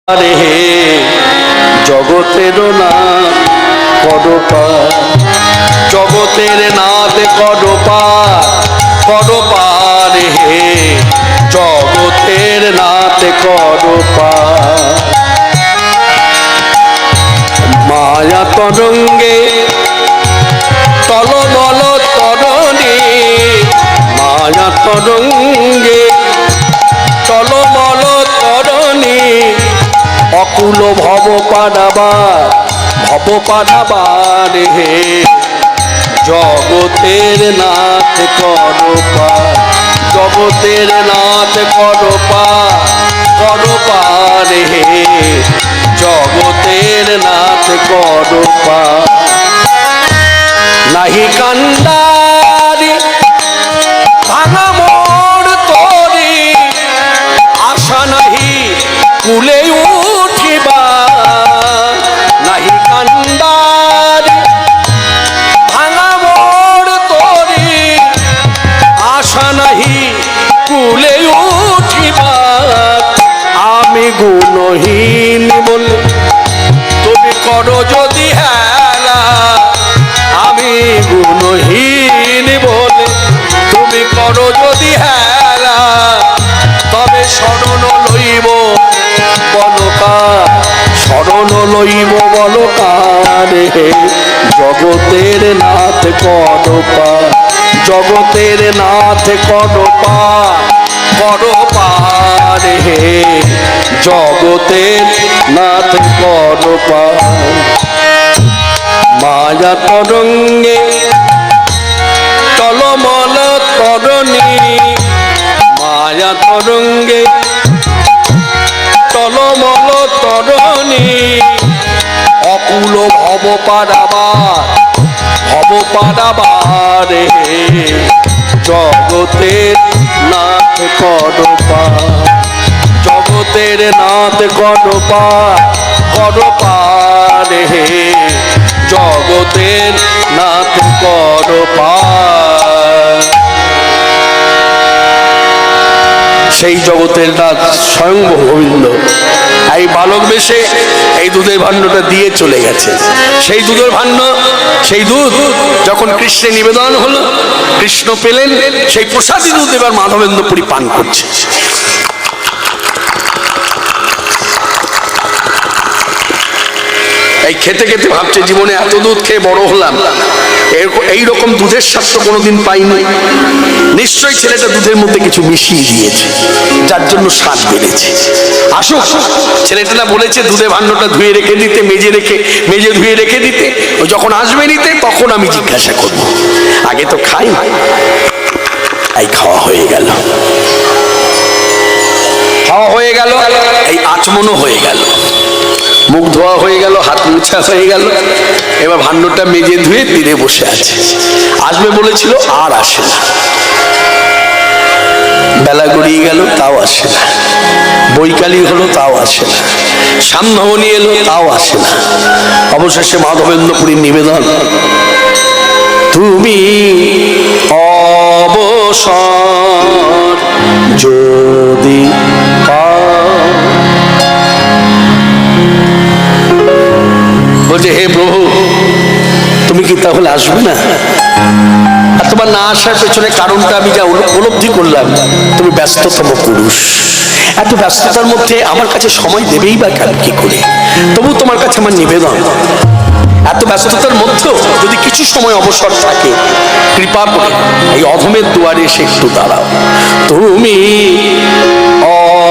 রে জগতের নাথ করপার, জগতের নাথ করপার হে জগতের নাথ করপার। মায়া তরঙ্গে টলমল তরণী, মায়া তরঙ্গে টলমল তরণী, অকুল ভব পাড়াবার হে জগতের নাথ করপার, জগতের নাথ করপার হে জগতের নাথ করপার। নাহি কান্দারি ভাঙা মোর তরি, আশা নাহি কুলে উঠিবা, নাহি কান্দারি ভাঙা মোর তরি, আশা নাহি কুলে উঠিবা। আমি গুণহীন বলে তুমি করো যদি হেলা, আমি গুণহীন বলে তুমি করো যদি হেলা, তবে শরণ লইব বলকার, শরণ লইব বলকার হে জগতের নাথ করপার, জগতের নাথ করপার হে জগতের নাথ করপার। মায়া তরঙ্গে টলমল তরণী, মায়া তরঙ্গে টলমল তরণী, অকুল ভব পাড়াবার হে জগতের নাথ করপার, জগতের নাথ করপার হে জগতের নাথ করপার। সেই জগতের নাথ স্বয়ং গোবিন্দ এই বালক বেশে এই দুধের ভাণ্ডটা দিয়ে চলে গেছে। সেই দুধের ভাণ্ড, সেই দুধ যখন কৃষ্ণে নিবেদন হলো, কৃষ্ণ পেলেন সেই প্রসাদী দুধ এবার মাধবেন্দ্র পুরী পান করছে। এই খেতে খেতে ভাবছে জীবনে এত দুধ খেয়ে বড় হলাম, এইরকম দুধের স্বাদ তো কোনোদিন পাইনি, নিশ্চয়ই ছেলেটা দুধের মধ্যে কিছু মিশিয়ে দিয়েছে যার জন্য স্বাদ বেড়েছে। আসুক, ছেলেটা না বলেছে দুধের ভাণ্ডটা ধুয়ে রেখে দিতে, মেজে ধুয়ে রেখে দিতে, ও যখন আসবে নিতে তখন আমি জিজ্ঞাসা করবো, আগে তো খাই। এই খাওয়া হয়ে গেল, এই আচমনও হয়ে গেল, মুখ ধোয়া হয়ে গেল, হাত মুছা হয়ে গেল, এবার ভাণ্ডটা মেজে ধুয়ে তীরে বসে আছে। আসবে বলেছিল, আর আসে না। বেলা গড়িয়ে গেল, তাও আসে না। বৈকালী হলো, তাও আসে না। সামধামণি এলো, তাও আসে না। অবশেষে মাধবেন্দ্র পুরীর নিবেদন, তুমি অবসর যদি বলছে, হে প্রভু তুমি কি তাহলে আসবে না? আর তোমার না আসার পেছনে কারণটা আমি যা উপলব্ধি করলাম, তুমি ব্যস্ততম পুরুষ, এত ব্যস্ততার মধ্যে আমার কাছে সময় দেবেই বা কি করে? তবু তোমার কাছে আমার নিবেদন, এত ব্যস্ততার মধ্যেও যদি কিছু সময় অবসর থাকে, কৃপা করে এই অধমের দুয়ারে এসে একটু দাঁড়াও। তুমি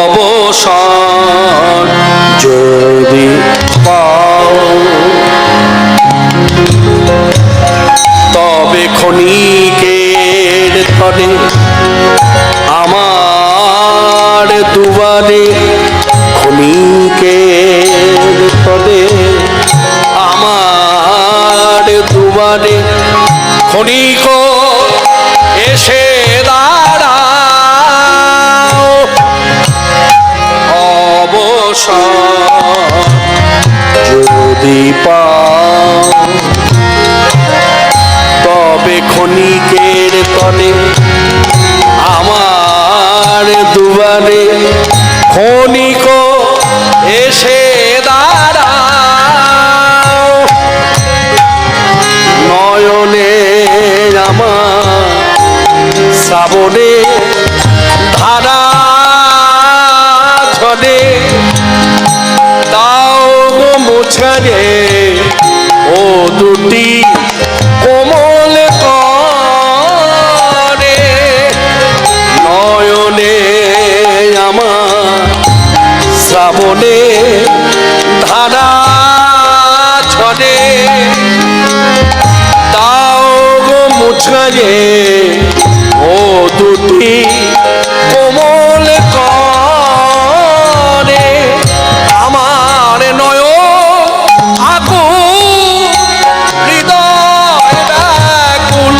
অবসর যদি পাও, তবে ক্ষণিকের তরে আমার দুয়ারে, ক্ষণিকের তরে আমার দুয়ারে ক্ষণিক এসে দাঁড়াও। অবসর যদি পাও, তবে ক্ষণিকের তরে আমার দুয়ারে ক্ষণিক এসে মুছারে ও দুটি কোমল করে নয়নে আমার শ্রাবণে ধারা ছড়ে তাও গো মুছারে ও দুটি কোমল করে আমার নয় আকুল হৃদয় ব্যাকুল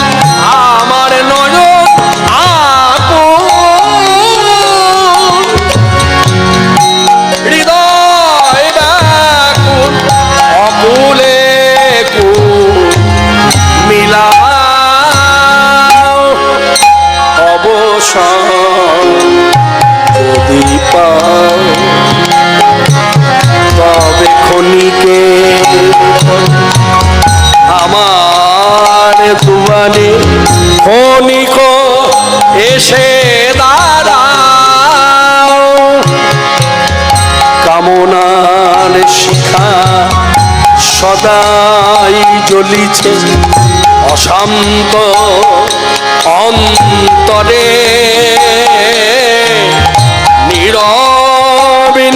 আমার নয় আকুল হৃদয় ব্যাকুল অকুলে কুল মিলাও অবসর যদি পাও তবে ক্ষণিকে আমার দুয়ারে ক্ষণিক এসে দাঁড়াও কামনার শিখা সদাই জ্বলিছে অশান্ত অন্তরে নীরবে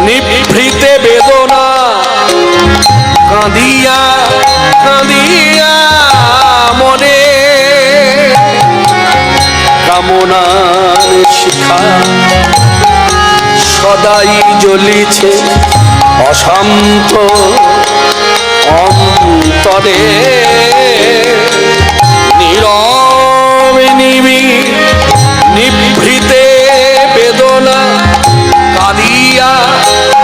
নিভৃতে বেদনা কাঁদিয়া কাঁদিয়া মনে কামনার শিখা সদাই জ্বলিছে অশান্ত অন্তরে নীরবে নিভৃতে বেদনা কাঁদিয়া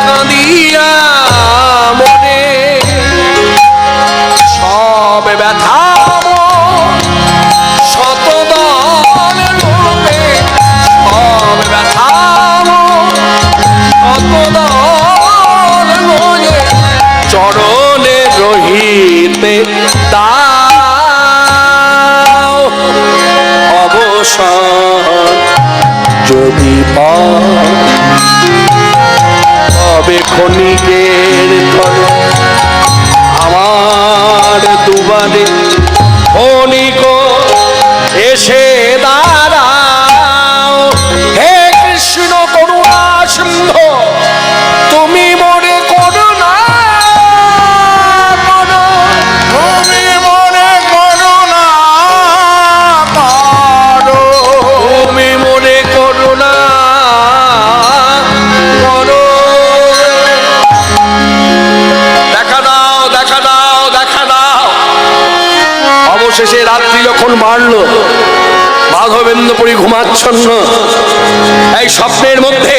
কাঁদিয়া মনে সব ব্যথা শতদল রূপে সব ব্যথা শতদল রয়ে চরণে রহিতে দাও অবসর যদি পাও তবে ক্ষণিকের তরে আমার দুবারে ক্ষণিক এসে দাঁড়াও হে কৃষ্ণ করুণা সিন্ধু তুমি মনে করো না তুমি মনে করো না তুমি মনে করো না দেখা দাও দেখা দাও দেখা দাও। অবশেষে রাত্রি যখন বাড়ল মাধবেন্দ্রপুরী ঘুমাচ্ছন্ন এই স্বপ্নের মধ্যে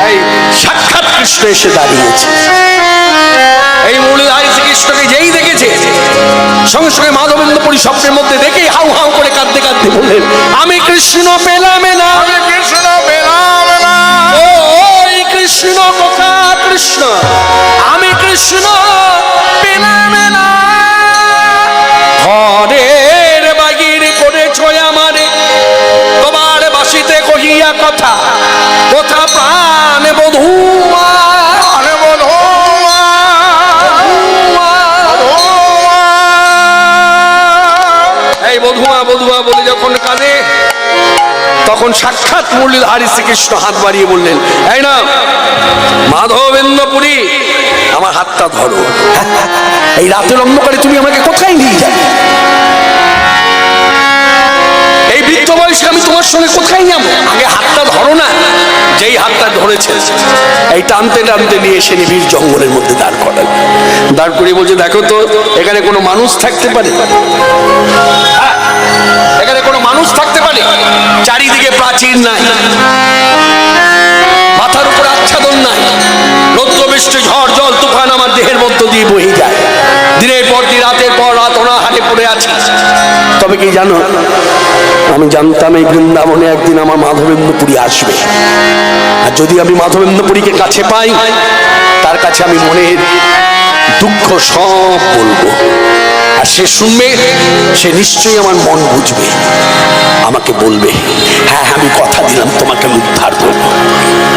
এই সাক্ষাৎ কৃষ্ণ এসে দাঁড়িয়েছে। এই মুরলীধারী শ্রীকৃষ্ণকে যেই দেখেছে সঙ্গে সঙ্গে মাধবেন্দ্রপুরী স্বপ্নের মধ্যে দেখেই হাউ হাউ করে কাঁদতে কাঁদতে বললেন আমি কৃষ্ণ পেলাম না আমি কৃষ্ণ পেলাম না ওই কৃষ্ণ কোথা কৃষ্ণ আমি কৃষ্ণ পেলাম না ঘরের বাগির করেছ আমারে তোমার বাসিতে কহিয়া কথা কোথা প্রাণ বধূয়া এই বধুয়া বধুয়া বলে যখন কাঁদে তখন সাক্ষাৎ মুরলীধারী শ্রীকৃষ্ণ হাত বাড়িয়ে বললেন এই না মাধবেন্দ্রপুরী আমার হাতটা ধরো এই রাতের অন্ধকারে তুমি আমাকে কোথায় নিয়ে যাবে এই বৃদ্ধ বয়সে আমি তোমার সঙ্গে কোথায় যাবো আগে হাতটা ধরো না যেই হাতটা ধরেছে এই টানতে টানতে নিয়ে এসে নিবিড় জঙ্গলের মধ্যে দাঁড় করাল দাঁড় করিয়ে বলছে দেখো তো এখানে কোনো মানুষ থাকতে পারে এখানে কোনো মানুষ থাকতে পারে চারিদিকে প্রাচীর নাই মাথার উপর আচ্ছাদন নাই রৌদ্র বৃষ্টি ঝড় জল তুফান আমার দেহের মধ্য দিয়ে বয়ে যায় দিনের পর দিন রাতের পর রাত অনাহারে পড়ে আছি তবে কি জানো আমি জানতাম এই বৃন্দাবনে একদিন আমার মাধবেন্দ্রপুরী আসবে আর যদি আমি মাধবেন্দ্রপুরীকে কাছে পাই তার কাছে আমি মনের দুঃখ সব বলবো আর সে শুনবে সে নিশ্চয়ই আমার মন বুঝবে আমাকে বলবে হ্যাঁ আমি কথা দিলাম তোমাকে উদ্ধার করবো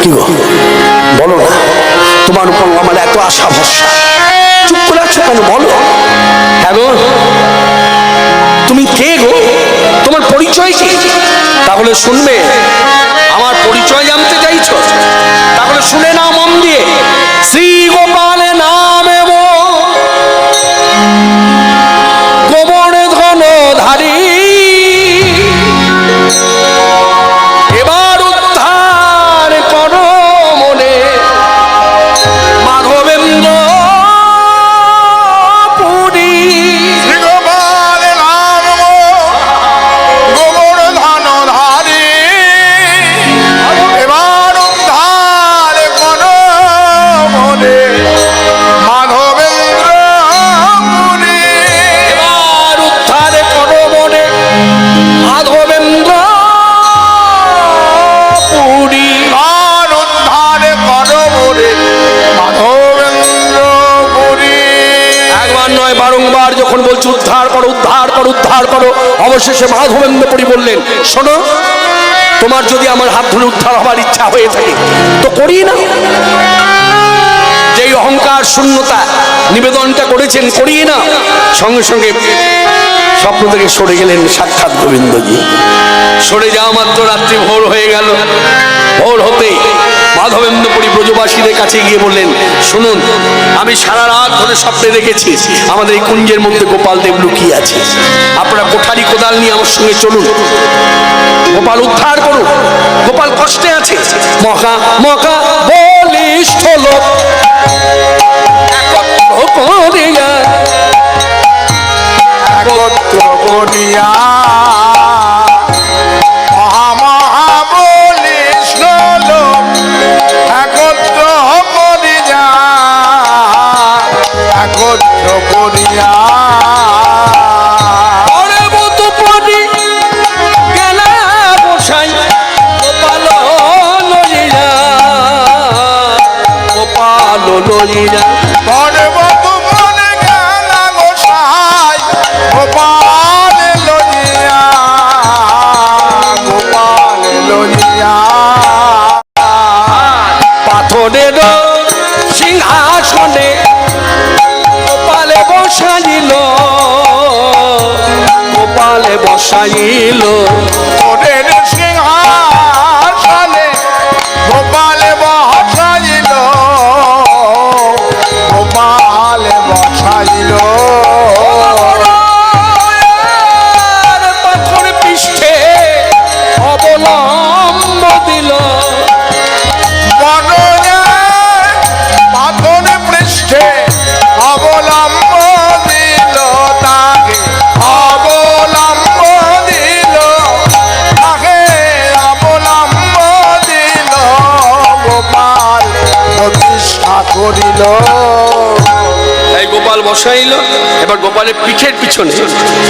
কি গো বলো না তোমার অনুপম, আমার এত আশা ভরসা। চুপ করে আছো কেন বলো? হ্যাঁ গো, তুমি কে গো? তোমার পরিচয় কি? তাহলে শুনবে, আমার পরিচয় জানতে চাইছো? তাহলে শুনে নাও মন দিয়ে। শ্রী গোপাল নামে গোবর ধন ধারী, এবার উদ্ধার করো মনে মাধবেন্দ্র পুরী। গোপাল নাম গোবর ধন ধারী, এবার উদ্ধার করো মনে মাধবেন্দ্র পুরী। এবার উদ্ধার করো মনে মাধবেন্দ্র পুরী। আর উদ্ধার করো মনে মাধবেন্দ্র পুরী। একবার নয় বারংবার যখন বলছে উদ্ধার করো উদ্ধার করো উদ্ধার করো, অবশেষে মাধবেন্দ্র পুরী বললেন, শোনো, তোমার যদি আমার হাত ধরে উদ্ধার হবার ইচ্ছা হয়ে থাকে তো করি না। যেই অহংকার শূন্যতা নিবেদনটা করেছেন, করিয়ে না। সঙ্গে সঙ্গে স্বপ্ন থেকে সরে গেলেন সাক্ষাৎ গোবিন্দজি। সরে যাওয়া মাত্র রাত্রি ভোর হয়ে গেল। ভোর হতে মাধবেন্দ্রপুরী ব্রজবাসীদের কাছে গিয়ে বললেন, শুনুন, আমি সারা রাত ধরে স্বপ্নে দেখেছি আমাদের এই কুঞ্জের মধ্যে গোপাল দেব লুকিয়ে আছে। আপনারা কোঠারি কোদাল নিয়ে আমার সঙ্গে চলুন, গোপাল উদ্ধার করুন। গোপাল কষ্টে আছে। মকা মকা বলিষ্ঠ লোক একত্র করিয়া মহামহাবলিষ্ঠ লোক একত্র করিয়া, একত্র করিয়া পর্বত বনে গেল গোসাই গোপাল লইয়া, গোপাল লইয়া। পাথরের সিংহাসনে গোপালে বসাইল, গোপালে বসাইল। ওদের সিংহাসনে গোপাল বসাইল, গোপাল বসাইল। পাথর পৃষ্ঠে অবলম্ব দিল, বনরে পাথর পৃষ্ঠে অবলম্ব দিল তাকে, অবলম্ব দিল তাকে, অবলম্ব দিল। গোপাল প্রতিষ্ঠা করিল। এই গোপাল বসাইল। এবার গোপালের পিঠের পিছনে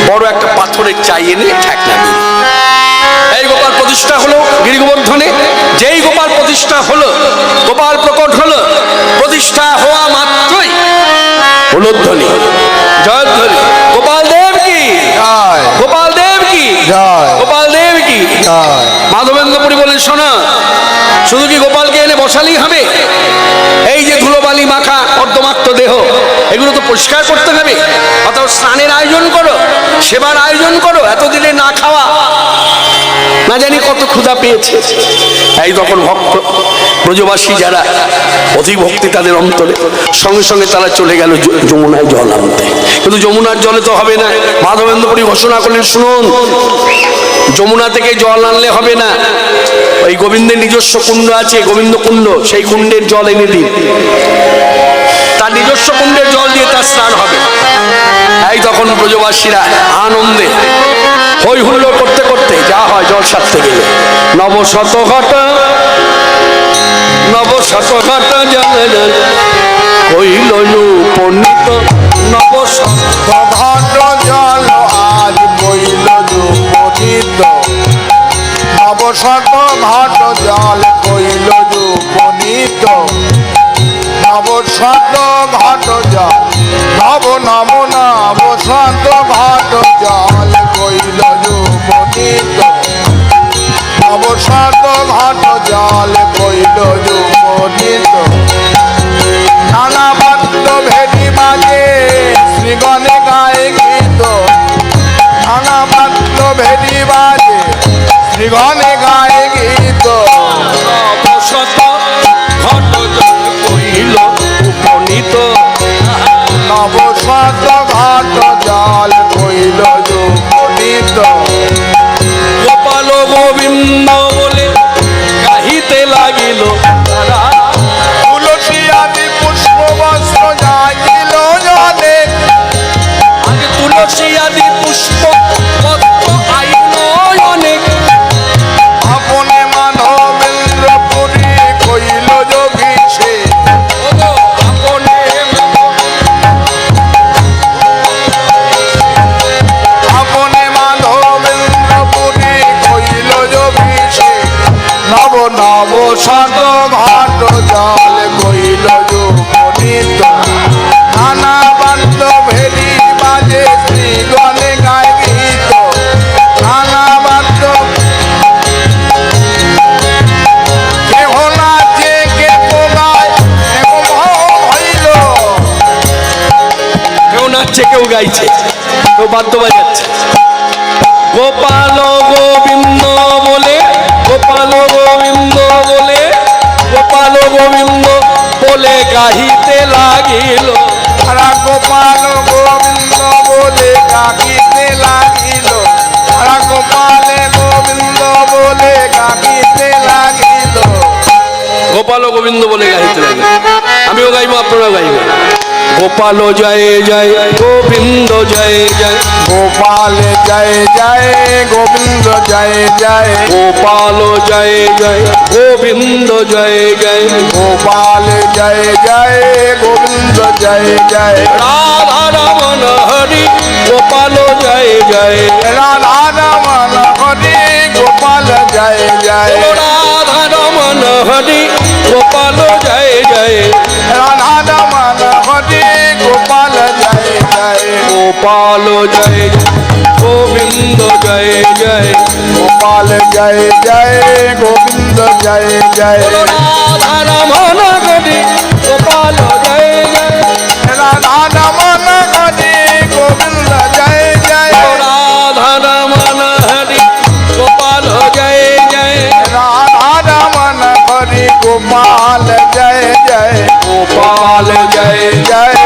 বড় একটা পাথরের চাই এনে ঠেকনা দিল। এই গোপাল প্রতিষ্ঠা হলো গিরিগোবর্ধনে। যেই গোপাল প্রতিষ্ঠা হলো, গোপাল প্রকট হলো, প্রতিষ্ঠা হওয়া মাত্রই উলুধ্বনি, জয়ধ্বনি। গোপাল দেব কি জয়, গোপাল দেব কি জয়, গোপাল দেব কি জয়। মাধবেন্দ্রপুরী বলেন, শোনা, শুধু কি গোপালকে এনে বসালেই হবে? এই যে ধুলোবালি মাখা অর্ধমাক্ত দেহ, এগুলো তো পরিষ্কার করতে হবে। অর্থাৎ স্নানের আয়োজন করো, সেবার আয়োজন করো। এতদিনে না খাওয়া, না জানি কত ক্ষুধা পেয়েছে। এই তখন ভক্ত ব্রজবাসী যারা অধিক ভক্তি তাদের অন্তরে, সঙ্গে সঙ্গে তারা চলে গেল যমুনায় জল আনতে। কিন্তু যমুনার জলে তো হবে না। মাধবেন্দ্রপুরী ঘোষণা করলেন, শুনুন, যমুনা থেকে জল আনলে হবে না। ওই গোবিন্দের নিজস্ব কুণ্ড আছে, গোবিন্দ কুণ্ড, সেই কুণ্ডের জল এনে দিন। তার নিজস্ব কুণ্ডের জল দিয়ে তার স্নান হবে। এই তখন ব্রজবাসীরা আনন্দে হই হুল্লোড় করতে করতে যা হয় জল সারতে গেলে নবশত ঘট জলে জল হইল উপনীত। নবশত ঘট জল আজ বইল উপনীত, নবশত ঘট জল কইল উপনীত। নবশত ঘট জল নব নব নবশত ঘট জল কইল উপনীত, নবশত ঘট জল কইল উপনীত। বসন্ত ঘট জল কইল যুবনীত গোপাল গোবিন্দ বলে গাহিতে লাগিল তারা। তুলসী আদি পুষ্প বস্ত্র জাগিল জলে আগে তুলসী আদি পুষ্প পত্র আইল অনেক। আপনে মাধবেন্দ্র পুরী কইল যোগী সে ওগো আপনে আপনে মাধবেন্দ্র পুরী কইল যোগী সে নব নব শত ঘট জল কইল যুবনীত নানা বাদ্য ভেরি বাজে শ্রীগণে গায় গীত নানা বাদ্য কেহ নাচে কেহ গায় কেহ হইল কেউ নাচছে কেউ গাইছে কেউ বাদ্য বাজাচ্ছে। গোপাল গোবিন্দ বলে গোপাল গোবিন্দ বলে গোপাল গোবিন্দ বলে গাহিতে লাগিল। তারা গোপাল গোবিন্দ বলে গাহিতে লাগিল তারা গোপাল গোবিন্দ বলে গাহিতে লাগিল গোপাল গোবিন্দ বলে গাইতে লাগে। আমিও গাইবো আপনারাও গাইবেন। গোপাল জয় জয় গোবিন্দ জয় জয় গোপাল জয় জয় গোবিন্দ জয় জয় গোপাল জয় জয় গোবিন্দ জয় জয় গোপাল জয় জয় গোবিন্দ জয় জয় রাধা রমন হরি গোপাল জয় জয় রাধা রমন হরি গোপাল জয় জয় রাধা রমন হরি গোপাল জয় জয় রাধা রমন হরি গোপাল জয় জয় গোপাল জয় জয় গোবিন্দ জয় জয় গোপাল জয় জয় গোবিন্দ জয় জয় রাধা রমন হরি গোপাল জয় জয় রাধা রমন হরি গোবিন্দ জয় জয় রাধা রমন হরি গোপাল জয় জয় রাধা রমন হরি গোপাল জয় জয় গোপাল জয় জয়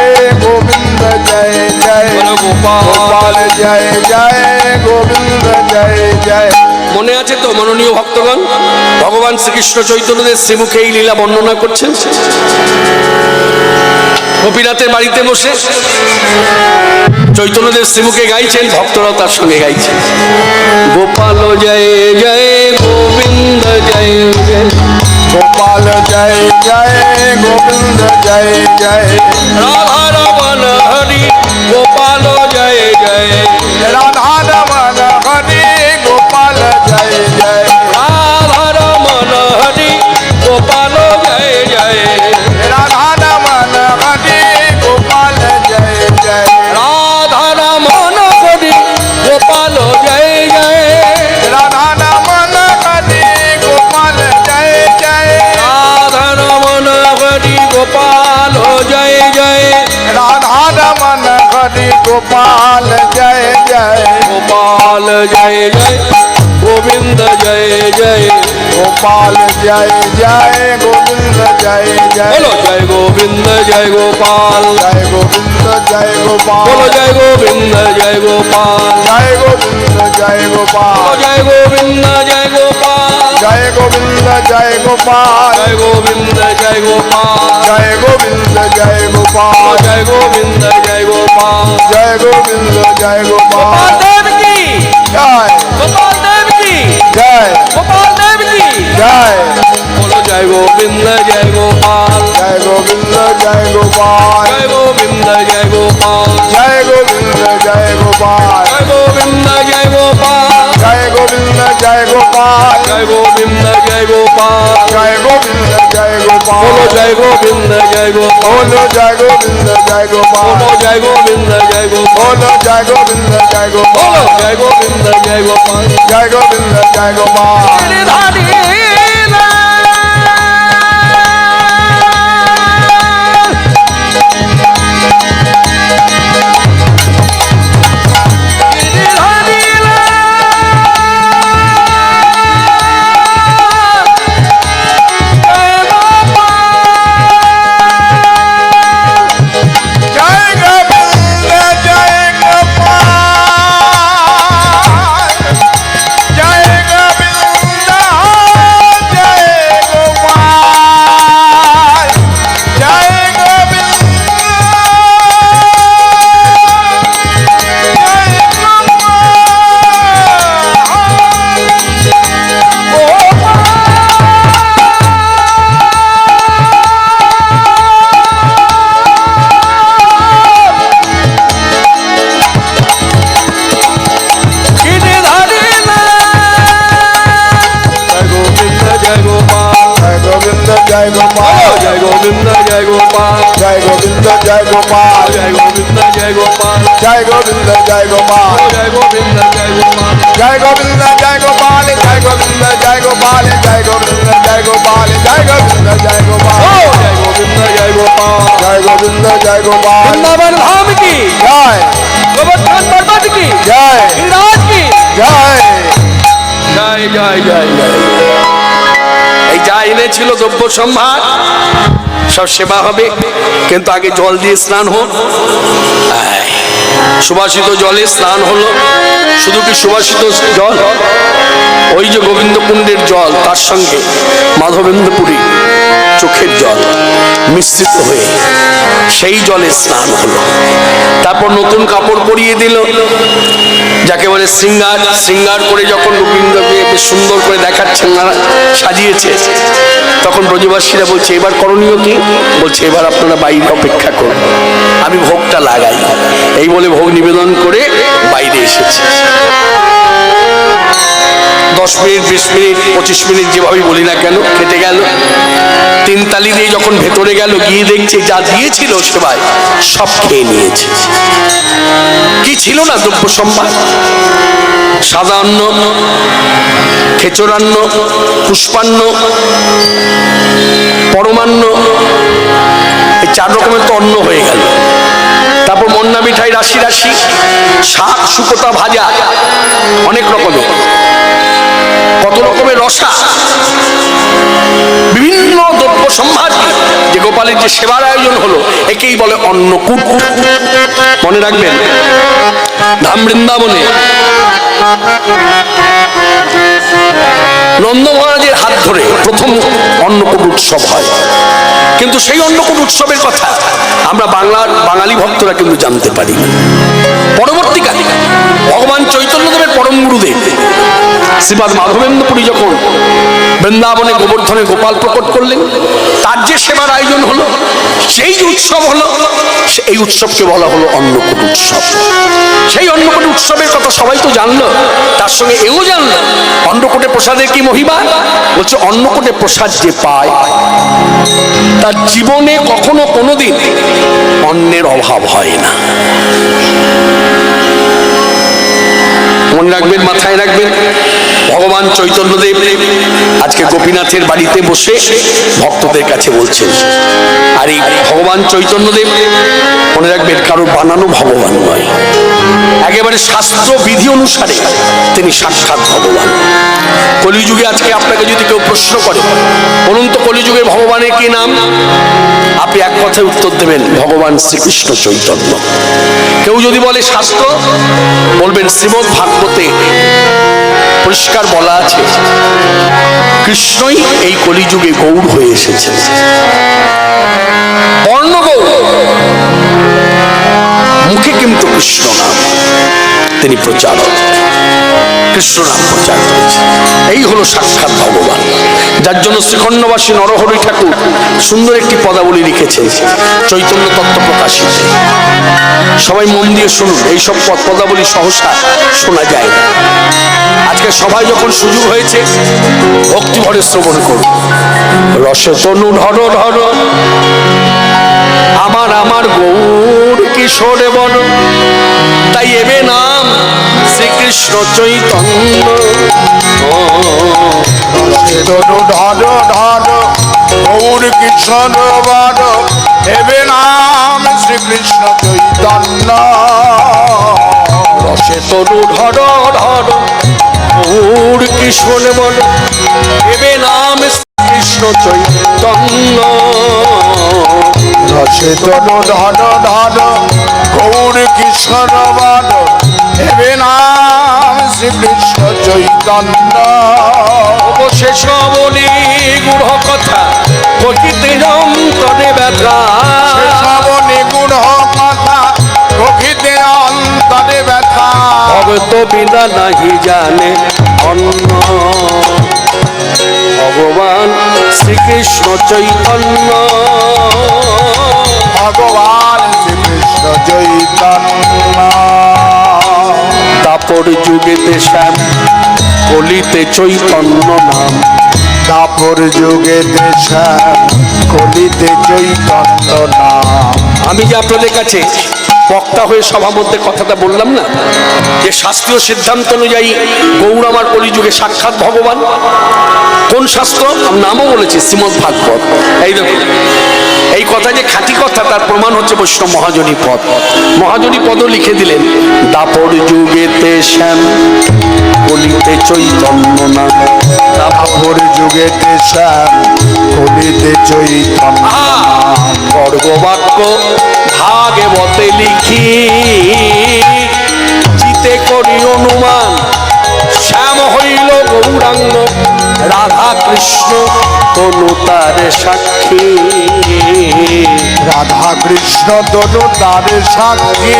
গোবিন্দ জয় জয় গোপাল জয় জয় গোবিন্দ জয় জয় মনে আছে তো মাননীয় ভক্তগণ, ভগবান শ্রীকৃষ্ণ চৈতন্যদেব শ্রীমুখে এই লীলা বর্ণনা করছেন। গোপীনাথের বাড়িতে বসে চৈতন্যদেব শ্রীমুখে গাইছেন, ভক্তরাও তার সঙ্গে গাইছেন। গোপাল জয় জয় গোবিন্দ জয় জয় গোপাল জয় জয় গোবিন্দ জয় জয় রাধা রমন হরি গোপাল জয় জয় রাধা রমন হরি গোপাল জয় জয় রাধা রমন হরি গোপাল জয় জয় রাধা রমন হরি গোপাল জয় জয় রাধা রমন হরি গোপাল জয় জয় রাধা রমন হরি গোপাল জয় জয় রাধা রমন হরি গোপাল জয় জয় রাধা রমন হরি গোপাল জয় জয় গোপাল জয় জয় গোবিন্দ জয় জয় গোপাল জয় জয় গোবিন্দ জয় জয় বলো জয় গোবিন্দ জয় গোপাল জয় গোবিন্দ জয় গোপাল বলো জয় গোবিন্দ জয় গোপাল জয় গোবিন্দ জয় গোপাল জয় গোবিন্দ জয় গোপাল জয় গোবিন্দ জয় গোপাল জয় গোবিন্দ জয় গোপাল জয় গোবিন্দ জয় গোপাল জয় গোবিন্দ জয় গোপাল জয় গোবিন্দ জয় গোপাল দেব কি জয় গোপাল দেব কি জয় গোপাল দেব কি জয় বলো জয় গোবিন্দ জয় গোপাল জয় গোবিন্দ জয় গোপাল জয় গোবিন্দ জয় গোপাল জয় গোবিন্দ জয় গোপাল জয় গোবিন্দ জয় গোপাল জয় গোবিন্দ জয় গোপাল জয় গোবিন্দ জয় গোপাল জয় গোবিন্দ জয় গোপাল বলো জয় গোবিন্দ জয় গোপাল বলো জয় গোবিন্দ জয় গোপাল বলো জয় গোবিন্দ জয় গোপাল বলো জয় গোবিন্দ জয় গোপাল বলো জয় গোবিন্দ জয় গোপাল জয় গোবিন্দ জয় গোপাল জয় গোবিন্দ গোপাল জয় গোবিন্দ জয় গোপাল জয় গোবিন্দ জয় গোপাল জয় গোবিন্দ জয় গোপাল জয় গোবিন্দ জয় গোপাল জয় গোবিন্দ জয় গোপাল জয় গোবিন্দ জয় গোপাল জয় গোবিন্দ জয় গোপাল জয় গোবিন্দ জয় গোপাল জয় গোবিন্দ জয় গোপাল জয় গোবিন্দ জয় গোপাল জয় গোবিন্দ জয় গোপাল বৃন্দাবন ধাম কি জয় গোবর্ধন পর্বত কি জয় গিরিরাজ কি জয় জয় জয় জয় জয় এই যা এনেছিল দ্রব্য সম্ভার সব সেবা হবে, কিন্তু আগে জল দিয়ে স্নান হোক। সুবাসিত জলে স্নান হলো। শুধু কি সুবাসিত জল? ওই যে গোবিন্দ কুণ্ডের জল, তার সঙ্গে মাধবেন্দ্রপুরী চোখের জল মিশ্রিত হয়ে সেই জলে স্নান হলো। তারপর নতুন কাপড় পরিয়ে দিল, যাকে বলে শৃঙ্গার। শৃঙ্গার করে যখন গোবিন্দকে বেশ সুন্দর করে দেখাচ্ছেন, সাজিয়েছে, তখন ব্রজবাসীরা বলছে এবার করণীয় কি? বলছে এবার আপনারা বাইরে অপেক্ষা করুন, আমি ভোগটা লাগাই। এই বলে ভোগ নিবেদন করে বাইরে এসেছে। 10 মিনিট 20 মিনিট 25 মিনিট যেভাবেই বলি না কেন কেটে গেল। 3 তালি দিয়ে যখন ভেতরে গেল, গিয়ে দেখছে যা দিয়েছিল সেবায় সব খেয়ে নিয়েছে। কি ছিল না দ্রব্য সম্ভার? সাদা অন্ন, খেচরান্ন, পুষ্পান্ন, পরমান্ন, এই 4 রকমের তো অন্ন হয়ে গেল। তারপর মন্না মিঠাই রাশি রাশি, শাক শুকোতা ভাজা, অনেক রকমের, কত রকমের রসা, বিভিন্ন দ্রব্য সম্ভার। যে গোপালের যে সেবার আয়োজন হলো, একেই বলে অন্নকূট। মনে রাখবেন, ধাম বৃন্দাবনে নন্দ মহারাজের হাত ধরে প্রথম অন্নকূট উৎসব হয়। কিন্তু সেই অন্নকূট উৎসবের কথা আমরা বাঙালি ভক্তরা কিন্তু জানতে পারি। পরবর্তীকালে ভগবান চৈতন্যদেবের পরম গুরুদেব শ্রীপাদ মাধবেন্দ্রপুরী যখন বৃন্দাবনে গোবর্ধনে গোপাল প্রকট করলেন, তার যে সেবার আয়োজন হলো, সেই যে উৎসব হলো, এই উৎসবকে বলা হলো অন্নকূট উৎসব। সেই অন্নকূট উৎসবের কথা সবাই তো জানলো, তার সঙ্গে এও জানলো অন্নকূটে প্রসাদের কি মহিমা। বলছে অন্নকূটে প্রসাদ যে পায়, তার জীবনে কখনো কোনোদিন অন্নের অভাব হয় না। মনে রাখবেন, মাথায় রাখবেন, ভগবান চৈতন্যদেব আজকে গোপীনাথের বাড়িতে বসে ভক্তদের কাছে বলছেন। আর এই ভগবান চৈতন্যদেব, মনে রাখবেন, কারোর বানানো ভগবান নয়, একেবারে শাস্ত্র বিধি অনুসারে তিনি সাক্ষাৎ ভগবান। কলিযুগে আজকে আপনাকে যদি কেউ প্রশ্ন করে, বলুন তো কলিযুগের ভগবানের কি নাম? আপনি এক কথায় উত্তর দেবেন, ভগবান শ্রীকৃষ্ণ চৈতন্য। কেউ যদি বলে শাস্ত্র, বলবেন শ্রীমদ্ ভাগবতে পরিষ্কার বলা আছে, কৃষ্ণই এই কলিযুগে গৌর হয়ে এসেছে। বর্ণগৌর, মুখে কিন্তু কৃষ্ণ নাম তিনি প্রচারক, কৃষ্ণ নাম প্রচার করেছে। এই হলো সাক্ষাৎ ভগবান, যার জন্য শ্রীখণ্ডবাসী নরহরি ঠাকুর সুন্দর একটি পদাবলী লিখেছেন, চৈতন্য তত্ত্ব প্রকাশিত। সবাই মন দিয়ে শুনুন, এইসব পদাবলী সহসা শোনা যায় না। আজকে সবাই যখন সুযোগ হয়েছে, ভক্তি ভরে শ্রবণ করুন। রসে তনু ধর ধর আমার আমার গৌর কিশোরে বড়, তাই এবে নাম শ্রীকৃষ্ণ চৈতন্য। তনু ধর ধর গৌর কৃষ্ণ বর, এবে নাম শ্রীকৃষ্ণ চৈতন্য। রসে তনু ধর ধর গৌর কিশোর বল, এবে নাম শ্রীকৃষ্ণ চৈতন্য। রসে তনু ধর ধর গৌর কৃষ্ণ বর, এবে নাম শ্রীকৃষ্ণ চৈতন্য। অবশেষ বলি গুঢ় কথা, কহিতে অন্তরে ব্যথা। শ্রাবণে গুঢ় কথা, কহিতে অন্তরে ব্যথা। ভগত বিনা নাহি জানে অন্য, ভগবান শ্রীকৃষ্ণ চৈতন্য। ভগবান শ্রীকৃষ্ণ চৈতন্য। দাপর যুগেতে শ্যাম, কলিতে চৈতন্য নাম। দাপর যুগে দেশা, চৈতন্য নাম। আমি যে আপনাদের কাছে বক্তা হয়ে সভার মধ্যে কথাটা বললাম না, যে শাস্ত্রীয় সিদ্ধান্ত অনুযায়ী গৌর আমার কলিযুগে সাক্ষাৎ ভগবান। কোন শাস্ত্র? আমি নামও বলেছি, শ্রীমদ্ ভাগবত। এই দেখুন, এই কথা যে খাঁটি কথা তার প্রমাণ হচ্ছে বৈষ্ণব মহাজনী পদ। মহাজনী পদও লিখে দিলেন, দাপর যুগেতে শ্যাম কলিতে চৈতন্য না। দাপর যুগেতে শ্যাম কলিতে চৈতন্য নাম। গর্গবাক্য ভাগবতে লিখি চিতে করি অনুমান, শ্যাম হইল গৌরাঙ্গ রাধা কৃষ্ণ তনু তার সাক্ষী। রাধা কৃষ্ণ তনু তার সাক্ষী,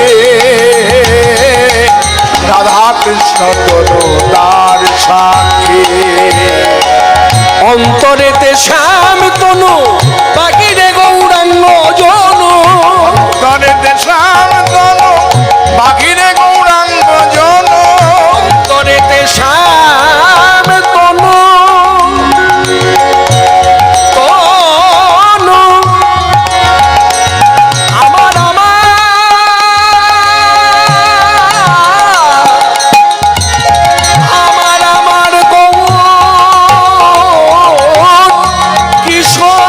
রাধা কৃষ্ণ তনু তার সাক্ষী। অন্তরেতে শ্যাম তনু বাকিরে গৌরাঙ্গ জনু। অন্তরেতে শ্যাম তনু বাকিরে গৌরাঙ্গ জনু। অন্তরেতে শ্যাম তনু তনু আমার আমার গৌর কিশোর।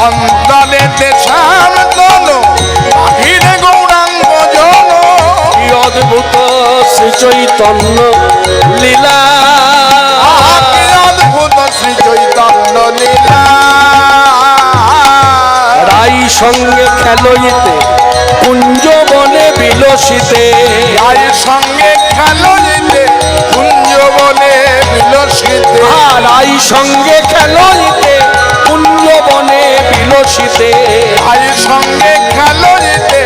অন্তরেতে শ্যাম তনু বাকিরে গৌরাঙ্গ জনু। কি অদ্ভুত শ্রী চৈতন্য লীলা, কি অদ্ভুত শ্রী চৈতন্য লীলা। রাই সঙ্গে খেলইতে কুঞ্জ বনে বিলসিতে। রায়ের সঙ্গে খেলো যেতে কুঞ্জ বনে বিলসিতে। রাই সঙ্গে খেলইতে কুঞ্জ বনে বিলসিতে। রায়ের সঙ্গে খেলো যেতে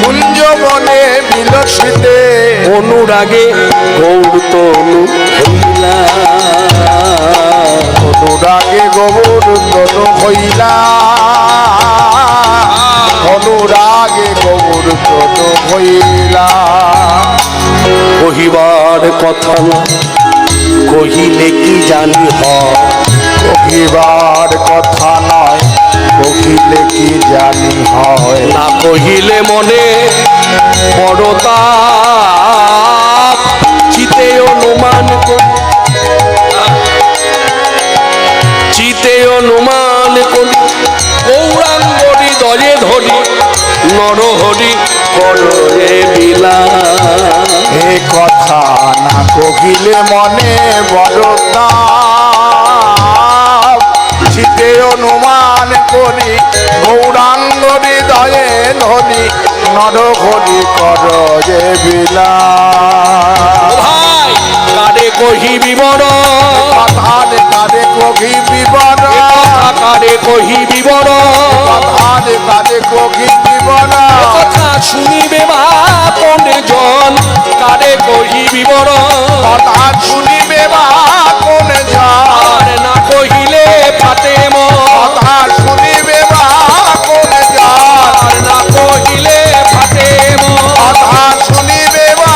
কুঞ্জ বনে বিলসিতে। অনুরাগে গৌর তনু হইলা, অনুরাগে গৌর তনু হইলা। অনুরাগে গৌর তনু হইলা। কহিবার কথা না কহিলে কি জানি হয়। কহিবার কথা নয় কহিলে কি জানি হয়। না কহিলে মনে বড় তাপ, চিতে অনুমান চিতে অনুমান করি গৌরাঙ্গ হৃদয়ে ধরি নরহরি কররে বিলা। এ কথা না কহিলে মনে বড় তাপ, চিতে অনুমান করি গৌরাঙ্গ হৃদয়ে ধরি নরহরি কর যে বিলা। ভাই কারে কহি বিবরণ, কথারে কারে কহি বিবরণ। কারে কহি বিবরণ, কথারে কারে কহি বিবরণ। কথা শুনিবে বা কোনে জন, কারে কহি বিবরণ। কথা শুনিবে বা কোন জন। আর না কহিলে ফাটে মন, কথা শুনিবে বা কোন জন। আর না কহিলে ফাটে মন। কথা শুনিবে বা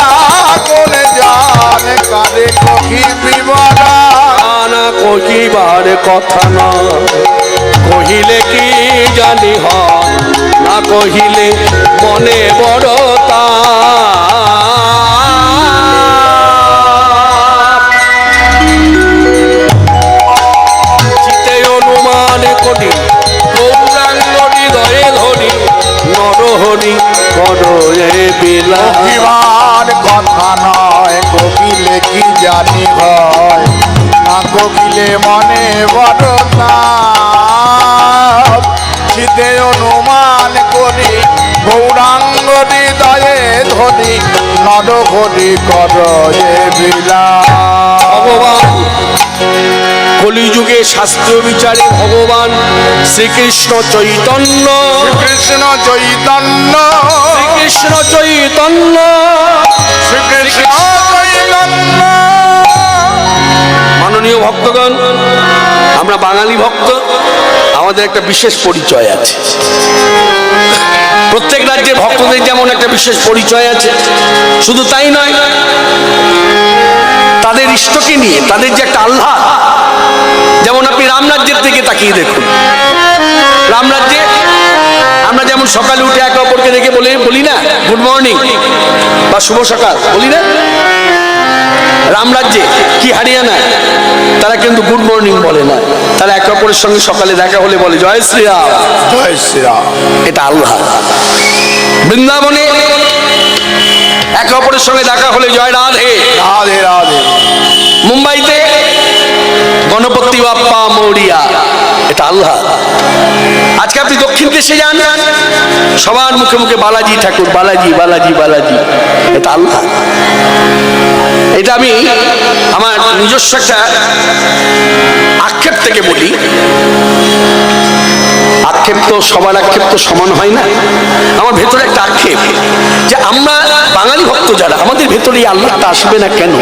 কোন জন। কারে কহি বিবরণ। না কহিবার কথা না কহিলে কি জানি হয়, না কহিলে মনে বড় তাপ। চিতে অনুমান করি গৌরাঙ্গ হৃদয়ে ধরি নরহরি করয়ে বিলা। কহিবার কথা নয় কহিলে কি জানি হয়। না কহিলে মনে বড় তাপ। চিতে অনুমান করি গৌরাঙ্গ হৃদয়ে ধরি নরহরি কর যে বিলা। ভগবান কলিযুগে শাস্ত্র বিচারে ভগবান শ্রীকৃষ্ণ চৈতন্য, কৃষ্ণ চৈতন্য, শ্রীকৃষ্ণ চৈতন্য, শ্রীকৃষ্ণ চৈতন্য। মাননীয় ভক্তগণ, আমরা বাঙালি ভক্ত, আমাদের একটা বিশেষ পরিচয় আছে। প্রত্যেক রাজ্যের ভক্তদের যেমন একটা বিশেষ পরিচয় আছে, শুধু তাই নয়, তাদের ইষ্টকে নিয়ে, তাদের যে একটা আল্লাহ। যেমন আপনি রামরাজ্যের দিকে তাকিয়ে দেখুন, রামরাজ্যে আমরা যেমন সকালে উঠে একে অপরকে দেখে বলি না গুড মর্নিং বা শুভ সকাল, বলি না? রামরাজ্যে কি হরিয়ানা, তারা কিন্তু গুড মর্নিং বলে না, তারা একে অপরের সঙ্গে সকালে দেখা হলে বলে জয় শ্রীরাম, জয় শ্রীরাম। এটা আল্লাহ। বৃন্দাবনে একে অপরের সঙ্গে দেখা হলে জয় রাধে রাধে রাধে। মুম্বাইতে গণপতি বাপ্পা মৌরিয়া, এটা আল্লাহ। আজকে আপনি দক্ষিণ দেশে যান, সবার মুখে মুখে বালাজি ঠাকুর, বালাজি বালাজি বালাজি, এটা আল্লাহ। এটা আমি আমার নিজস্ব একটা আক্ষেপ থেকে বলি। আক্ষেপ তো সবার আক্ষেপ তো সমান হয় না। আমার ভেতরে একটা আক্ষেপ যে আমরা বাঙালি ভক্ত যারা, আমাদের ভেতরে এই আল্লাহটা আসবে না কেন?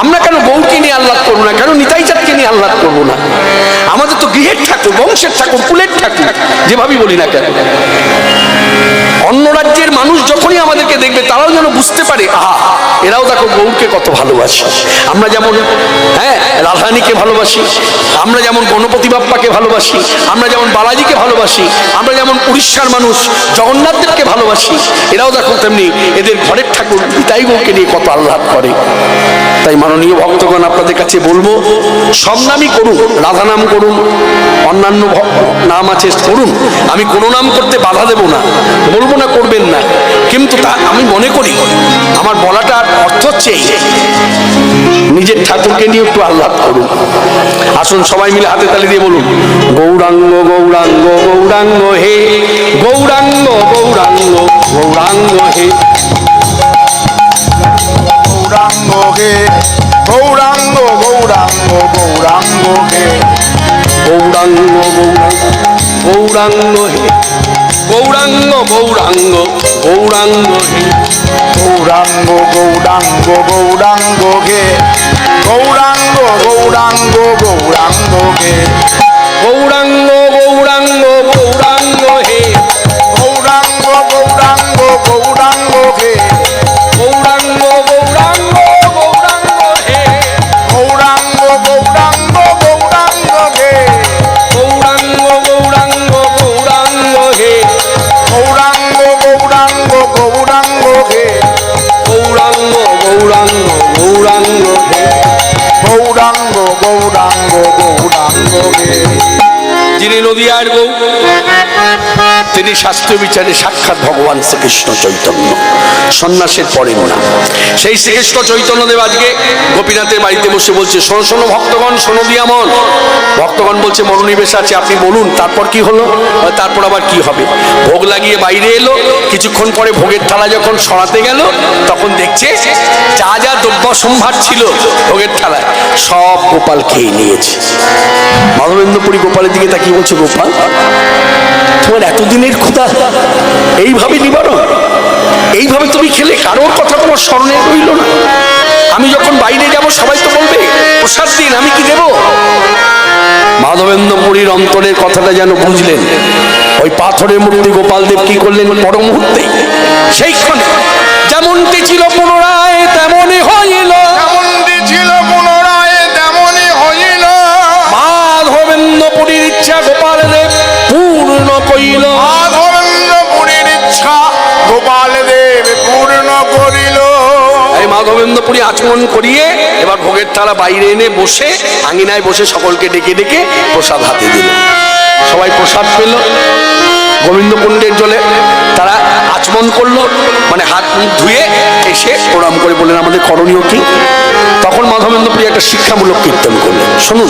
আমরা কেন বউকে নিয়ে আল্লাহ করবো না, কেন নিতাই চাঁদকে নিয়ে আল্লাহ করবো না? আমাদের তো গৃহের ঠাকুর, বংশের ঠাকুর, কুলের ঠাকুর, যেভাবেই বলি না কেন। অন্য রাজ্যের মানুষ যখনই আমাদেরকে দেখবে তারাও যেন বুঝতে পারে, আহা এরাও দেখো গৌরকে কত ভালোবাসি। আমরা যেমন রাধারানীকে ভালোবাসি, আমরা যেমন গণপতি বাপ্পাকে ভালোবাসি, আমরা যেমন বালাজিকে ভালোবাসি, আমরা যেমন উড়িষ্যার মানুষ জগন্নাথদেবকে ভালোবাসি, এরাও দেখো তেমনি এদের ঘরের ঠাকুর নিতাই গৌরকে নিয়ে কত আহ্লাদ করে। তাই মাননীয় ভক্তগণ, আপনাদের কাছে বলবো সব নামই করুন, রাধা নাম করুন, অন্যান্য নাম আছে করুন, আমি কোনো নাম করতে বাধা দেব না, বলবো না করবেন না, কিন্তু তা আমি মনে করি আমার বলাটার অর্থ হচ্ছে নিজের ঠাকুরকে নিয়ে একটু আহ্লাদ করুন। আসুন সবাই মিলে হাতে তালি দিয়ে বলুন গৌরাঙ্গ গৌরাঙ্গ গৌরাঙ্গ হে, গৌরাঙ্গ গৌরাঙ্গ গৌরাঙ্গ হে, গৌরাঙ্গ হে, গৌরাঙ্গ গৌরাঙ্গ গৌরাঙ্গ হে, গৌরাঙ্গ গৌরাঙ্গ গৌরাঙ্গ হে, গৌরাঙ্গ গৌরাঙ্গ গৌরাঙ্গ হে, গৌরাঙ্গ গৌরাঙ্গ গৌরাঙ্গ হে, গৌরাঙ্গ গৌরাঙ্গ গৌরাঙ্গ হে, গৌরাঙ্গ গৌরাঙ্গ গৌরাঙ্গ হে, গৌরাঙ্গ গৌরাঙ্গ গৌরাঙ্গ হে, গৌরাঙ্গ গৌরাঙ্গ গৌরাঙ্গ হে, গৌরাঙ্গ গৌরাঙ্গ গৌরাঙ্গ হে, গৌরাঙ্গ গৌরাঙ্গ গৌরাঙ্গ হে, গৌরাঙ্গ গৌরাঙ্গ গৌরাঙ্গ হে, গৌরাঙ্গ গৌরাঙ্গ গৌরাঙ্গ হে, গৌরাঙ্গ গৌরাঙ্গ গৌরাঙ্গ হে। যিনি নদিয়ার গৌ, তিনি শাস্ত্রীয় বিচারে সাক্ষাৎ ভগবান শ্রীকৃষ্ণ চৈতন্য, সন্ন্যাসের পরের নাম। সেই শ্রীকৃষ্ণ চৈতন্যদেব আজকে গোপীনাথের বাড়িতে বসে বলছে শোনো শোনো ভক্তগণ, শোনো দিয়া মন। ভক্তগণ বলছে মনোনিবেশ আছে, আপনি বলুন তারপর কি হলো, তারপর আবার কি হবে। ভোগ লাগিয়ে বাইরে এলো, কিছুক্ষণ পরে ভোগের থালা যখন সরাতে গেল তখন দেখছে যা যা দ্রব্য সম্ভার ছিল ভোগের থালায় সব গোপাল খেয়ে নিয়েছে। মাধবেন্দ্রপুরী গোপালের দিকে তাকিয়ে বলছে গোপাল তোমার এতদিনের ক্ষুধা এইভাবে নিবারণ, এইভাবে তুমি খেলে, কারোর কথা তোমার স্মরণে রইল না। আমি যখন বাইরে যাব সবাই তো বলবে প্রসাদ দিন, আমি কি দেব? মাধবেন্দ্রপুরীর অন্তরের কথাটা যেন বুঝলেন। ওই পাথরের মূর্তি গোপালদেব কি করলেন পর মুহূর্তে, সেইক্ষণে যেমনটি ছিল পুনরায় তেমনই হইল, যেমনটি ছিল পুনরায় তেমনই হইল, মাধবেন্দ্রপুরীর ইচ্ছা গোপালদেব পূর্ণ কইল। মাধবেন্দ্রপুরীর ইচ্ছা গোপাল দেব পূর্ণ করিল। এই মাধবেন্দ্রপুরী আচমন করিয়ে এবার ভোগের থালা বাইরে এনে বসে আঙিনায় বসে সকলকে ডেকে ডেকে প্রসাদ হাতে দিল। সবাই প্রসাদ পেল, গোবিন্দ কুণ্ডের জলে তারা আচমন করলো, মানে হাত মুখ ধুয়ে এসে প্রণাম করে বললেন আমাদের করণীয় কি। তখন মাধবেন্দ্রপুরী একটা শিক্ষামূলক কীর্তন করলেন, শুনুন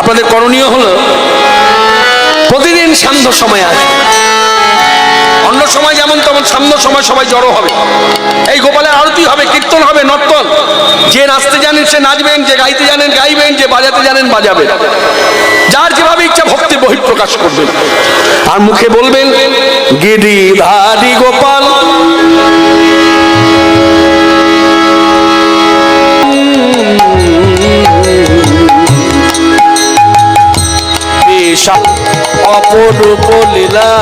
আপনাদের করণীয় হলো প্রতিদিন সান্ধ্য সময় আসবে, অন্য সময় যেমন তেমন সান্ধ্য সময় সবাই জড়ো হবে, এই গোপালের আরতি হবে, কীর্তন হবে, নর্তন, যে নাচতে জানেন সে নাচবেন, যে গাইতে জানেন গাইবেন, যে বাজাতে জানেন বাজাবেন, যার যেভাবে ইচ্ছা ভক্তি বহিঃপ্রকাশ করবেন। আর মুখে বলবেন গিরিধারী গোপাল অপরূপ লীলা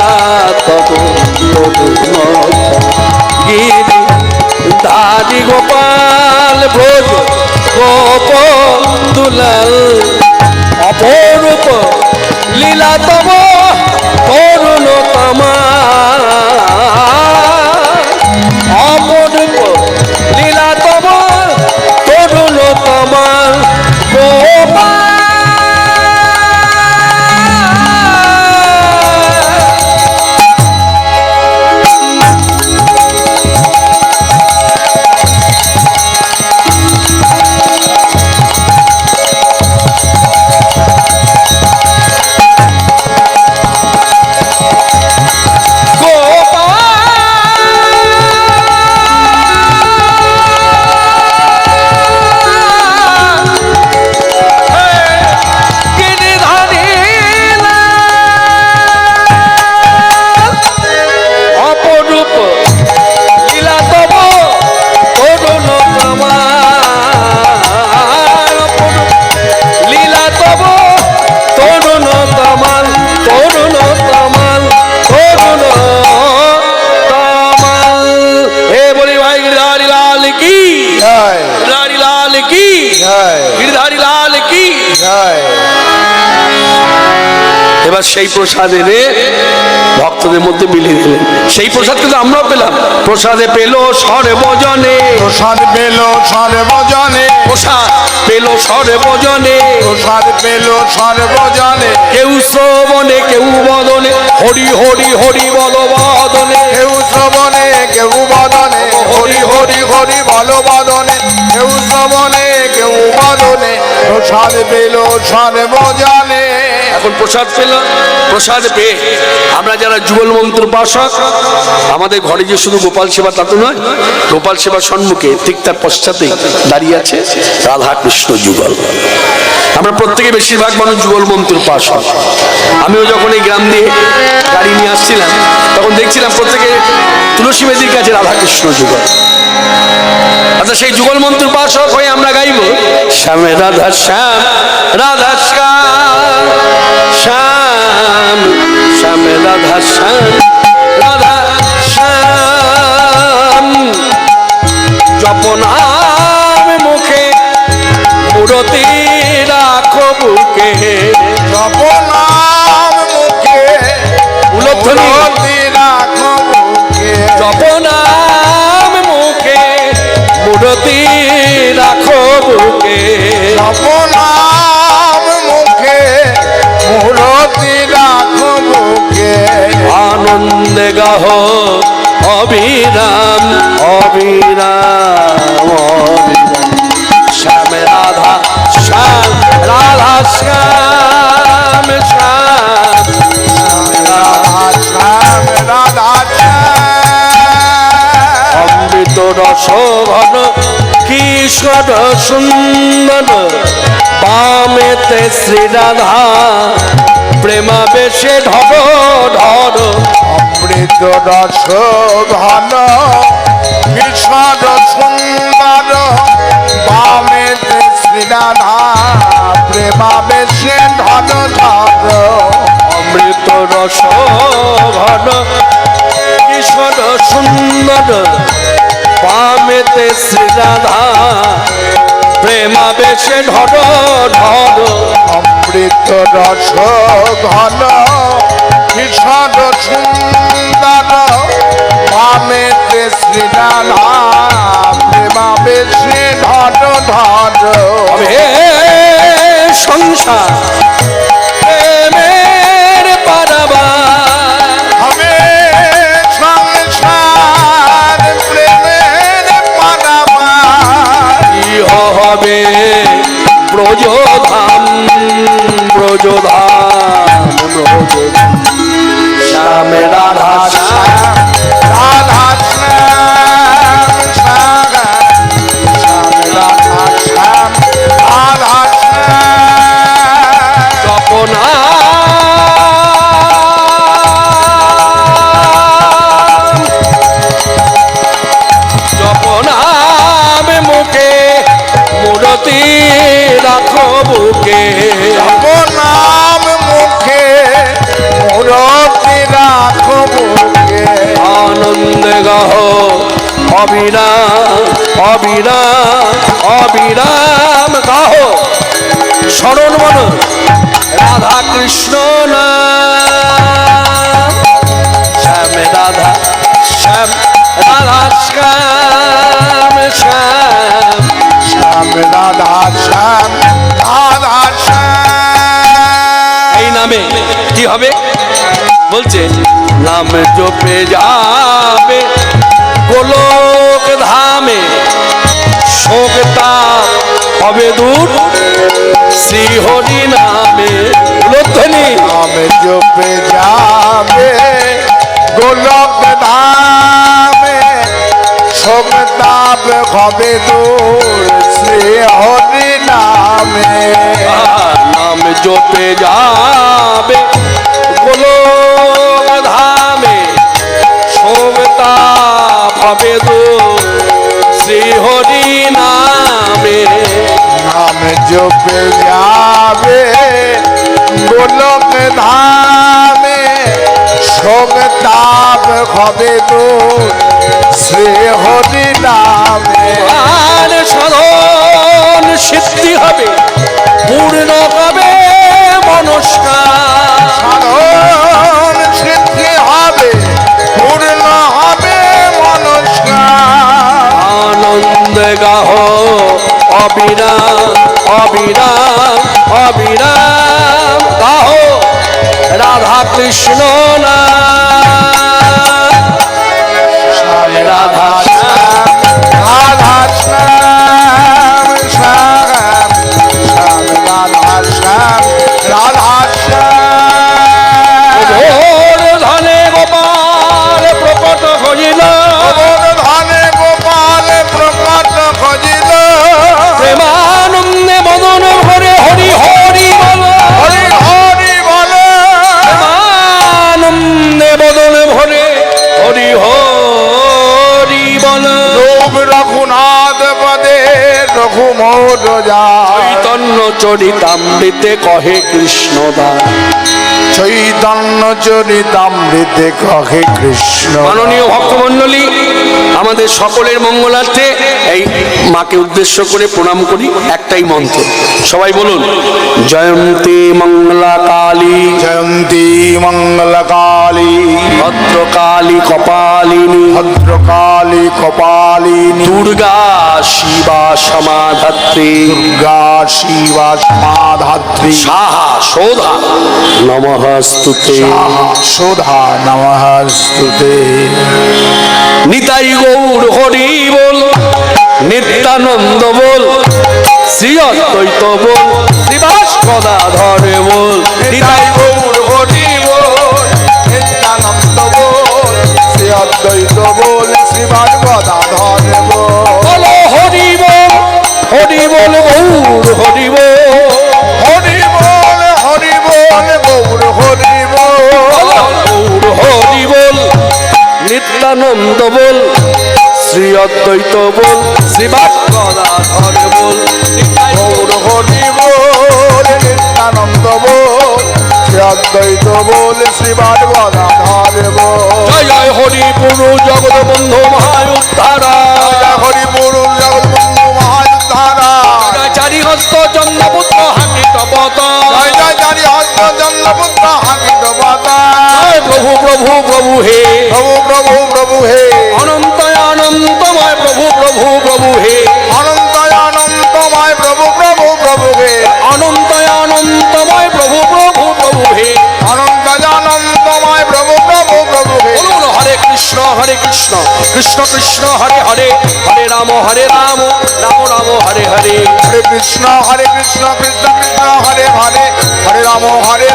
তব গিরিধারী গোপাল ব্রজ গোপ দুলাল অপরূপ লীলা তব করুণতমা অপরূপ লীলা তব করুণতমা গোপাল এবার সেই প্রসাদ এনে ভক্তদের মধ্যে বিলিয়ে দিলেন। সেই প্রসাদ কিন্তু আমরাও পেলাম। প্রসাদে পেল সর্বজনে, প্রসাদ পেল সর্বজনে, প্রসাদ পেল সর্বজনে, প্রসাদ পেল সর্বজনে, কেউ শ্রবণে কেউ বদনে হরি হরি হরি বল বদনে, কেউ শ্রবণে কেউ বদনে হরি হরি হরি বল বদনে, কেউ শ্রবণে কেউ বদনে প্রসাদ পেল সর্বজনে। এখন প্রসাদ পেল, প্রসাদ পেয়ে আমরা যারা যুগল মন্ত্র উপাসক, আমাদের ঘরে যে শুধু গোপাল সেবা তা তো নয়, গোপাল সেবার সম্মুখে ঠিক তার পশ্চাতে দাঁড়িয়ে আছে রাধা কৃষ্ণ যুগল। আমরা প্রত্যেকে বেশিরভাগ মানুষ যুগল মন্ত্র উপাসক। আমিও যখন এই গ্রাম দিয়ে গাড়ি নিয়ে আসছিলাম তখন দেখছিলাম প্রত্যেকে তুলসী বেদির কাছে রাধা কৃষ্ণ যুগল। আচ্ছা, সেই যুগল মন্ত্র উপাসক হয়ে আমরা গাইব শ্যামে রাধা শ্যাম রাধা শ্যাম শ্যাম শ্যামে রাধা শ্যাম রাধা শ্যাম, জপনাম মুখে মূরতি রাখো বুকে, জপনাম মুখে মূরতি রাখো বুকে, জপনাম মুখে মূরতি রাখো বুকে, জপনাম মুখে মূরতি রাখো বুকে, আনন্দে গাহ অবিরাম অবিরাম অবিরাম, শ্যাম রাধা শ্যাম রাধা শ্যাম শ্যাম রাধা শ্যাম রাধা শ্যাম, অমৃত রস ঘন কিশোর সুন্দর, বামেতে শ্রী রাধা প্রেমাবেশে ঢর ঢর, অমৃত রস ঘন কিশোর সুন্দর, বামেতে শ্রীরাধা প্রেমাবেশে ধন ধর, অমৃত রস ঘন কিশোর সুন্দর, বামেতে শ্রী রাধা প্রেমাবেশে ঢর ঢর, অমৃত রস ঘন কিশোর সুন্দর, বামেতে শ্রীরাধা প্রেমাবেশে ধন ধর, হে সংসার প্রেমের পারাবার, হবে সংসার প্রেমের পারাবার, ইহ হবে ব্রজধাম ব্রজধাম ব্রজধাম, শ্যাম রাধা শ্যাম রাধা শ্যাম শ্যাম শ্যাম রাধা শ্যাম রাধা শ্যাম, জপনা জপনাম মুখে মূরতি রাখো বুকে, জপনাম মুখে মূরতি রাখো বুকে, আনন্দ গাহ অবিরাম অবিরাম অবিরাম গাহ স্মরণ বলো রাধা কৃষ্ণ নাম শ্যাম রাধা শ্যাম রাধা শ্যাম শ্যাম শ্যাম রাধা শ্যাম রাধা শ্যাম। এই নামে কি হবে বলছে নাম জপে যাবে গোলক ধামে শোক তাপ হবে দূর শ্রী হরি নামে উলধ্বনি নাম জপে যাবে গোলক ধামে শোক তাপ হবে দূর শ্রী হরি নামে। নাম জপে যাবে গোলক ধামে শোক তাপ হবে দূর শ্রী হরি নামে নাম জপে যাবে গোলক ধামে শোক তাপ হবে দূর শ্রী হরি নামে। আর সাধন সিদ্ধি হবে পূর্ণ হবে মনস্কার সাধন সিদ্ধি হবে পূর্ণ হবে মনস্কার। আনন্দ গাহ অবিরাম অবিরাম অবিরাম গাহ রাধা কৃষ্ণ নাম শ্যাম রাধা শ্যাম রাধা শ্যাম শ্যাম শ্যাম রাধা শ্যাম রাধা শ্যাম। ভোর ধনে গোপাল প্রকট হইল ধনে গোপাল প্রকট খোঁজিল প্রেমানন্দে বদন ভরে হরি হরি বল হরি হরি বলে প্রেমানন্দে বদন ভরে হরি হরি বল লোক রঘুনাথ পদে রঘুমোর যায় চৈতন্য চরিতামৃতে কহে কৃষ্ণদাস চৈতন্য চরিতামৃতে কহে কৃষ্ণ। মাননীয় ভক্তমণ্ডলী আমাদের সকলের মঙ্গলার্থে এই মাকে উদ্দেশ্য করে প্রণাম করি একটাই মন্ত্র সবাই বলুন জয়ন্তী মঙ্গলা কালী জয়ন্তী মঙ্গলকালী ভদ্রকালী কপালিনী ভদ্রকালী কপালিনী দুর্গা শিবা সমাধাত্রী দুর্গা শিবা সমাধাত্রী সাহা সোধা নমস্তুতে সোধা নমস্তুতে। নিতাই গৌর হরি বল নিত্যানন্দ বল শ্রী অদ্বৈত বল শ্রীবাস গদাধর বল নিতাই গৌর হরি বল নিত্যানন্দ বল শ্রী অদ্বৈত বল শ্রীবাদ গদাধর বল। বল হরি বল গৌর হরি বল হরি বল গৌর হরি বল গৌর হরি বল নিত্যানন্দ বল শ্রী অদ্বৈত বল শ্রীবাস গদাধর বল গৌর হরি বল নিত্যানন্দ বল শ্রী অদ্বৈত বল শ্রীবাদ গদাধর বল। জয় জয় হরি পুরু জগৎ বন্ধু মহায়ুদ্ধারা হরি পুরুষ জগৎবন্ধু মহাযুদ্ধারা চারি হস্ত চন্দ্রপুত্র হাকিত পত জয় জয় জারি হস্ত জন্মপুত্র হামিদ বাতা। প্রভু প্রভু প্রভু হে প্রভু প্রভু প্রভু হে অনন্ত অনন্তময় প্রভু প্রভু প্রভু হে অনন্ত অনন্তময় প্রভু প্রভু প্রভু হে অনন্ত অনন্তময় প্রভু প্রভু প্রভু হে অনন্ত অনন্তময় প্রভু প্রভু প্রভু হে। বলুন হরে কৃষ্ণ কৃষ্ণ কৃষ্ণ হরে হরে হরে রাম রাম রাম হরে হরে হরে কৃষ্ণ কৃষ্ণ কৃষ্ণ হরে হরে হরে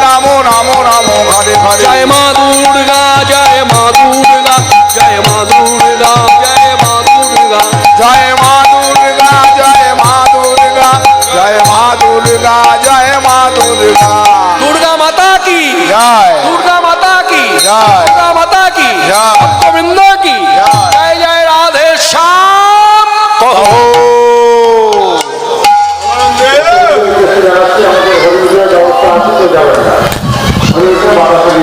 রাম রাম রাম হরে হরে। জয় মা দুর্গা জয় মা দুর্গা জয় মা দুর্গা জয় মা দুর্গা জয় মা দুর্গা জয় মা দুর্গা জয় মা দুর্গা জয় মা দুর্গা। দুর্গা মাতা কি জয় দুর্গা মাতা কি জয় দুর্গা মাতা কি জয়। গোবিন্দ কি জয়। জয় জয় রাধে শ্যাম কহো। আমাদের হরিদ্বার ব্যবস্থা আছে তো যাবে না আমি একটু বাধা করি